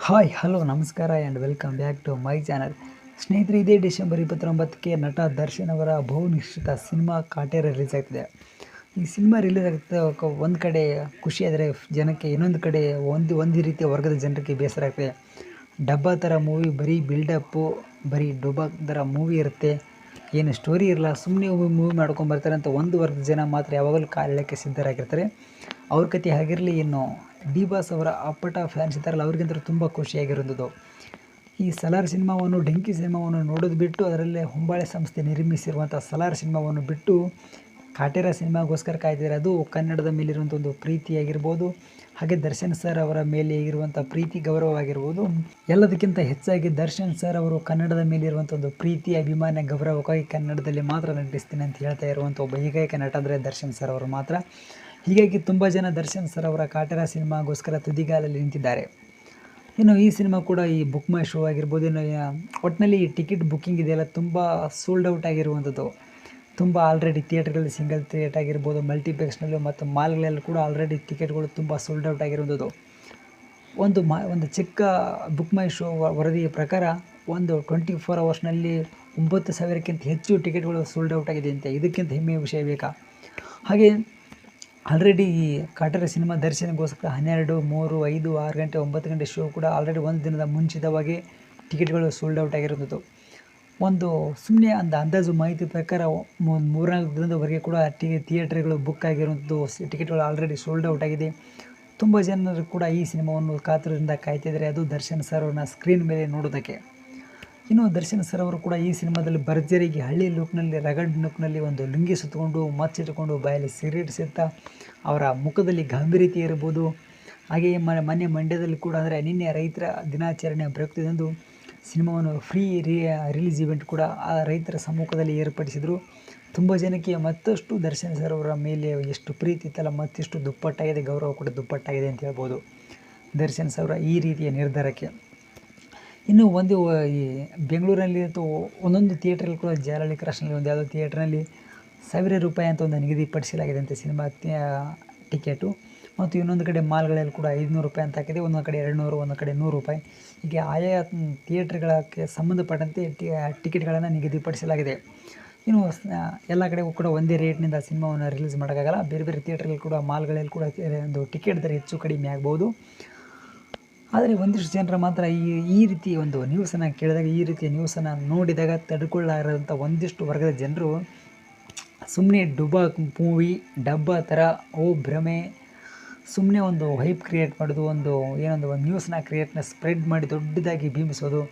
Hi hello ನಮಸ್ಕಾರ and welcome back to my channel. ಸ್ನೇಹಿತರೆ, ಇದೇ ಡಿಸೆಂಬರ್ 29ಕ್ಕೆ ನಟ ದರ್ಶನ್ ಅವರ ಬಹುನಿಶ್ಚಿತ ಸಿನಿಮಾ ಕಾಟೇರ ರಿಲೀಸ್ ಆಗ್ತಿದೆ. ಈ ಸಿನಿಮಾ ರಿಲೀಸ್ ಆಗ್ತದೆ ಒಂದು ಕಡೆ ಖುಷಿ ಆದರೆ ಜನಕ್ಕೆ ಇನ್ನೊಂದು ಕಡೆ ಒಂದು ರೀತಿಯ ವರ್ಗದ ಜನರಿಗೆ ಬೇಸರ ಆಗ್ತದೆ. ಡಬ್ಬಾ ಥರ ಮೂವಿ, ಬರೀ ಬಿಲ್ಡಪ್ಪು, ಬರೀ ಡಬ್ಬಾ ಥರ ಮೂವಿ ಇರುತ್ತೆ, ಏನು ಸ್ಟೋರಿ ಇರಲ್ಲ, ಸುಮ್ಮನೆ ಮೂವಿ ಮಾಡ್ಕೊಂಬರ್ತಾರೆ ಅಂತ ಒಂದು ವರ್ಗದ ಜನ ಮಾತ್ರ ಯಾವಾಗಲೂ ಕಾಲೆಳಕ್ಕೆ ಸಿದ್ಧರಾಗಿರ್ತಾರೆ. ಅವ್ರ ಕತೆ ಆಗಿರಲಿ. ಇನ್ನು ಡಿ ಬಾಸ್ ಅವರ ಅಪ್ಪಟ ಫ್ಯಾನ್ಸ್ ಇದ್ದಾರಲ್ಲ, ಅವ್ರಿಗಂತೂ ತುಂಬ ಖುಷಿಯಾಗಿರೋದು. ಈ ಸಲಾರ್ ಸಿನಿಮಾವನ್ನು, ಡೆಂಕಿ ಸಿನಿಮಾವನ್ನು ನೋಡೋದು ಬಿಟ್ಟು, ಅದರಲ್ಲೇ ಹೊಂಬಾಳೆ ಸಂಸ್ಥೆ ನಿರ್ಮಿಸಿರುವಂಥ ಸಲಾರ್ ಸಿನಿಮಾವನ್ನು ಬಿಟ್ಟು ಕಾಟೇರ ಸಿನಿಮಾಗೋಸ್ಕರ ಕಾಯ್ತಿದ್ದಾರೆ. ಅದು ಕನ್ನಡದ ಮೇಲಿರುವಂಥ ಒಂದು ಪ್ರೀತಿಯಾಗಿರ್ಬೋದು, ಹಾಗೆ ದರ್ಶನ್ ಸರ್ ಅವರ ಮೇಲೆ ಇರುವಂಥ ಪ್ರೀತಿ ಗೌರವವಾಗಿರ್ಬೋದು. ಎಲ್ಲದಕ್ಕಿಂತ ಹೆಚ್ಚಾಗಿ ದರ್ಶನ್ ಸರ್ ಅವರು ಕನ್ನಡದ ಮೇಲಿರುವಂಥ ಒಂದು ಪ್ರೀತಿ, ಅಭಿಮಾನ, ಗೌರವಕ್ಕಾಗಿ ಕನ್ನಡದಲ್ಲಿ ಮಾತ್ರ ನಟಿಸ್ತೀನಿ ಅಂತ ಹೇಳ್ತಾ ಇರುವಂಥ ಒಬ್ಬ ಏಕೈಕ ನಟ ಅಂದರೆ ದರ್ಶನ್ ಸರ್ ಅವರು ಮಾತ್ರ. ಹೀಗಾಗಿ ತುಂಬ ಜನ ದರ್ಶನ್ ಸರ್ ಅವರ ಕಾಟೇರ ಸಿನಿಮಾಗೋಸ್ಕರ ತುದಿಗಾಲಲ್ಲಿ ನಿಂತಿದ್ದಾರೆ. ಇನ್ನು ಈ ಸಿನಿಮಾ ಕೂಡ ಈ ಬುಕ್ ಮೈ ಶೋ ಆಗಿರ್ಬೋದು, ಇನ್ನು ಒಟ್ಟಿನಲ್ಲಿ ಈ ಟಿಕೆಟ್ ಬುಕ್ಕಿಂಗ್ ಇದೆಯಲ್ಲ ತುಂಬ ಸೋಲ್ಡ್ ಔಟ್ ಆಗಿರುವಂಥದ್ದು. ತುಂಬ ಆಲ್ರೆಡಿ ಥಿಯೇಟರ್ಗಳಲ್ಲಿ ಸಿಂಗಲ್ ಥಿಯೇಟರ್ ಆಗಿರ್ಬೋದು, ಮಲ್ಟಿಪ್ಲೆಕ್ಸ್ನಲ್ಲೂ ಮತ್ತು ಮಾಲ್ಗಳಲ್ಲಿ ಕೂಡ ಆಲ್ರೆಡಿ ಟಿಕೆಟ್ಗಳು ತುಂಬ ಸೋಲ್ಡ್ ಔಟ್ ಆಗಿರುವಂಥದ್ದು. ಒಂದು ಚಿಕ್ಕ ಬುಕ್ ಮೈ ಶೋ ವರದಿಯ ಪ್ರಕಾರ 24 ಅವರ್ಸ್ನಲ್ಲಿ 9,000ಕ್ಕಿಂತ ಹೆಚ್ಚು ಟಿಕೆಟ್ಗಳು ಸೋಲ್ಡ್ ಔಟ್ ಆಗಿದೆ ಅಂತೆ. ಇದಕ್ಕಿಂತ ಹೆಮ್ಮೆಯ ವಿಷಯ ಬೇಕಾ? ಹಾಗೆ ಆಲ್ರೆಡಿ ಈ ಕಾಟೇರ ಸಿನಿಮಾ ದರ್ಶನಗೋಸ್ಕರ 12, 3, 5, 6 ಗಂಟೆ, 9 ಗಂಟೆ ಶೋ ಕೂಡ ಆಲ್ರೆಡಿ ಒಂದು ದಿನದ ಮುಂಚಿತವಾಗಿ ಟಿಕೆಟ್ಗಳು ಸೋಲ್ಡ್ ಔಟ್ ಆಗಿರುವಂಥದ್ದು. ಒಂದು ಸುಮ್ಮನೆ ಅಂದಾಜು ಮಾಹಿತಿ ಪ್ರಕಾರ 3-4 ದಿನದವರೆಗೆ ಕೂಡ ಥಿಯೇಟರ್ಗಳು ಬುಕ್ ಆಗಿರುವಂಥದ್ದು, ಟಿಕೆಟ್ಗಳು ಆಲ್ರೆಡಿ ಸೋಲ್ಡ್ ಔಟ್ ಆಗಿದೆ. ತುಂಬ ಜನರು ಕೂಡ ಈ ಸಿನಿಮಾವನ್ನು ಕಾತುರದಿಂದ ಕಾಯ್ತಿದ್ದಾರೆ, ಅದು ದರ್ಶನ್ ಸರ್ ಅವ್ರನ್ನ ಸ್ಕ್ರೀನ್ ಮೇಲೆ ನೋಡೋದಕ್ಕೆ. ಇನ್ನು ದರ್ಶನ್ ಸರ್ ಅವರು ಕೂಡ ಈ ಸಿನಿಮಾದಲ್ಲಿ ಭರ್ಜರಿಗೆ ಹಳ್ಳಿ ಲುಕ್ನಲ್ಲಿ, ರಗಡ್ ಲುಕ್ನಲ್ಲಿ ಒಂದು ಲುಂಗಿ ಸುತ್ತಕೊಂಡು, ಮಚ್ಚಿಟ್ಕೊಂಡು, ಬಾಯಲ್ಲಿ ಸಿಗರೇಟ್ ಸೇರ್ತಾ, ಅವರ ಮುಖದಲ್ಲಿ ಗಂಭೀರತೆ ಇರ್ಬೋದು. ಹಾಗೆಯೇ ಮೊನ್ನೆ ಮಂಡ್ಯದಲ್ಲಿ ಕೂಡ, ಅಂದರೆ ನಿನ್ನೆ ರೈತರ ದಿನಾಚರಣೆ ಪ್ರಯುಕ್ತದಂದು ಸಿನಿಮಾವನ್ನು ಫ್ರೀ ರಿಲೀಸ್ ಇವೆಂಟ್ ಕೂಡ ಆ ರೈತರ ಸಮ್ಮುಖದಲ್ಲಿ ಏರ್ಪಡಿಸಿದರು. ತುಂಬ ಜನಕ್ಕೆ ಮತ್ತಷ್ಟು ದರ್ಶನ್ ಸರ್ ಅವರ ಮೇಲೆ ಎಷ್ಟು ಪ್ರೀತಿ ಇತ್ತಲ್ಲ, ಮತ್ತಿಷ್ಟು ದುಪ್ಪಟ್ಟಾಗಿದೆ, ಗೌರವ ಕೂಡ ದುಪ್ಪಟ್ಟಾಗಿದೆ ಅಂತ ಹೇಳ್ಬೋದು ದರ್ಶನ್ ಸರ್ ಅವರ ಈ ರೀತಿಯ ನಿರ್ಧಾರಕ್ಕೆ. ಇನ್ನು ಈ ಬೆಂಗಳೂರಲ್ಲಿ ಒಂದೊಂದು ಥಿಯೇಟ್ರಲ್ಲಿ ಕೂಡ, ಜಾಲಹಳ್ಳಿ ಕ್ರಾಸ್ನಲ್ಲಿ ಒಂದು ಯಾವುದೋ ಥಿಯೇಟ್ರ್ನಲ್ಲಿ ₹1,000 ಅಂತ ಒಂದು ನಿಗದಿಪಡಿಸಲಾಗಿದೆ ಅಂತೆ ಸಿನಿಮಾ ಟಿಕೆಟು. ಮತ್ತು ಇನ್ನೊಂದು ಕಡೆ ಮಾಲ್ಗಳಲ್ಲಿ ಕೂಡ ₹500 ಅಂತ ಹಾಕಿದೆ, ಒಂದೊಂದು ಕಡೆ 200, ಒಂದೊಂದು ಕಡೆ ₹100. ಹೀಗೆ ಆಯಾ ಥಿಯೇಟ್ರ್ಗಳಿಗೆ ಸಂಬಂಧಪಟ್ಟಂತೆ ಟಿಕೆಟ್ಗಳನ್ನು ನಿಗದಿಪಡಿಸಲಾಗಿದೆ. ಇನ್ನು ಎಲ್ಲ ಕಡೆಗೂ ಕೂಡ ಒಂದೇ ರೇಟ್ನಿಂದ ಸಿನಿಮಾವನ್ನು ರಿಲೀಸ್ ಮಾಡೋಕ್ಕಾಗಲ್ಲ. ಬೇರೆ ಬೇರೆ ಥಿಯೇಟ್ರಲ್ಲಿ ಕೂಡ, ಮಾಲ್ಗಳಲ್ಲಿ ಕೂಡ ಒಂದು ಟಿಕೆಟ್ ದರ ಹೆಚ್ಚು ಕಡಿಮೆ ಆಗ್ಬೋದು. ಆದರೆ ಒಂದಿಷ್ಟು ಜನರು ಮಾತ್ರ ಈ ರೀತಿ ಒಂದು ನ್ಯೂಸನ್ನು ಕೇಳಿದಾಗ, ಈ ರೀತಿಯ ನ್ಯೂಸನ್ನು ನೋಡಿದಾಗ ತಡ್ಕೊಳ್ಳಾರದಂಥ ಒಂದಿಷ್ಟು ವರ್ಗದ ಜನರು ಸುಮ್ಮನೆ ಮೂವಿ ಡಬ್ಬಾ ಥರ ಭ್ರಮೆ, ಸುಮ್ಮನೆ ಒಂದು ಹೈಪ್ ಕ್ರಿಯೇಟ್ ಮಾಡೋದು, ಒಂದು ನ್ಯೂಸ್ನ ಸ್ಪ್ರೆಡ್ ಮಾಡಿ ದೊಡ್ಡದಾಗಿ ಬಿಂಬಿಸೋದು,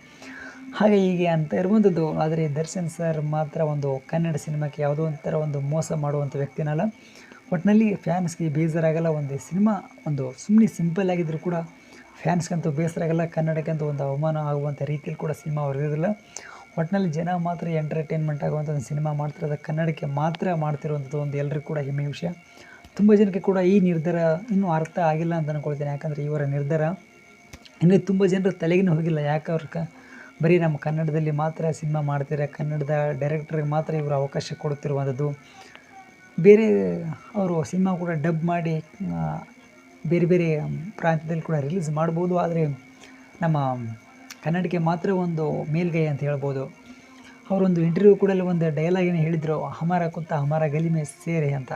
ಹಾಗೆ ಹೀಗೆ ಅಂತ ಇರುವಂಥದ್ದು. ಆದರೆ ದರ್ಶನ್ ಸರ್ ಮಾತ್ರ ಒಂದು ಕನ್ನಡ ಸಿನಿಮಾಕ್ಕೆ ಯಾವುದೋ ಒಂಥರ ಒಂದು ಮೋಸ ಮಾಡುವಂಥ ವ್ಯಕ್ತಿನಲ್ಲ. ಒಟ್ಟಿನಲ್ಲಿ ಫ್ಯಾನ್ಸ್ಗೆ ಬೇಜಾರಾಗಲ್ಲ. ಒಂದು ಸಿನಿಮಾ ಸುಮ್ಮನೆ ಸಿಂಪಲ್ ಆಗಿದ್ದರೂ ಕೂಡ ಫ್ಯಾನ್ಸ್ಗಂತೂ ಬೇಸರ ಆಗಲ್ಲ, ಕನ್ನಡಕ್ಕಂತೂ ಒಂದು ಅವಮಾನ ಆಗುವಂಥ ರೀತಿಯಲ್ಲಿ ಕೂಡ ಸಿನಿಮಾ ಇರೋದಿಲ್ಲ. ಒಟ್ಟಿನಲ್ಲಿ ಜನ ಮಾತ್ರ ಎಂಟರ್ಟೈನ್ಮೆಂಟ್ ಆಗುವಂಥ ಒಂದು ಸಿನಿಮಾ ಮಾಡ್ತಿರೋದು, ಕನ್ನಡಕ್ಕೆ ಮಾತ್ರ ಮಾಡ್ತಿರುವಂಥದ್ದು ಒಂದು ಎಲ್ಲರಿಗೂ ಕೂಡ ಹೆಮ್ಮೆಯ ವಿಷಯ. ತುಂಬ ಜನಕ್ಕೆ ಕೂಡ ಈ ನಿರ್ಧಾರ ಇನ್ನೂ ಅರ್ಥ ಆಗಿಲ್ಲ ಅಂತ ಅಂದ್ಕೊಳ್ತೇನೆ. ಯಾಕಂದರೆ ಇವರ ನಿರ್ಧಾರ ಇನ್ನೂ ತುಂಬ ಜನರು ತಲೆಗಿನೂ ಹೋಗಿಲ್ಲ. ಯಾಕೆ ಬರೀ ನಮ್ಮ ಕನ್ನಡದಲ್ಲಿ ಮಾತ್ರ ಸಿನಿಮಾ ಮಾಡ್ತಾರೆ, ಕನ್ನಡದ ಡೈರೆಕ್ಟ್ರಿಗೆ ಮಾತ್ರ ಇವರು ಅವಕಾಶ ಕೊಡುತ್ತಿರುವಂಥದ್ದು. ಬೇರೆ ಅವರು ಸಿನಿಮಾ ಕೂಡ ಡಬ್ ಮಾಡಿ ಬೇರೆ ಬೇರೆ ಪ್ರಾಂತ್ಯದಲ್ಲಿ ಕೂಡ ರಿಲೀಸ್ ಮಾಡ್ಬೋದು, ಆದರೆ ನಮ್ಮ ಕನ್ನಡಕ್ಕೆ ಮಾತ್ರ ಒಂದು ಮೇಲ್ಗೈ ಅಂತ ಹೇಳ್ಬೋದು. ಅವರೊಂದು ಇಂಟರ್ವ್ಯೂ ಕೂಡ ಒಂದು ಡೈಲಾಗೇನು ಹೇಳಿದರು, ಹಮಾರ ಕುತ್ತ ಹಮಾರ ಗಲಿ ಮೇ ಸೇರೆ ಅಂತ.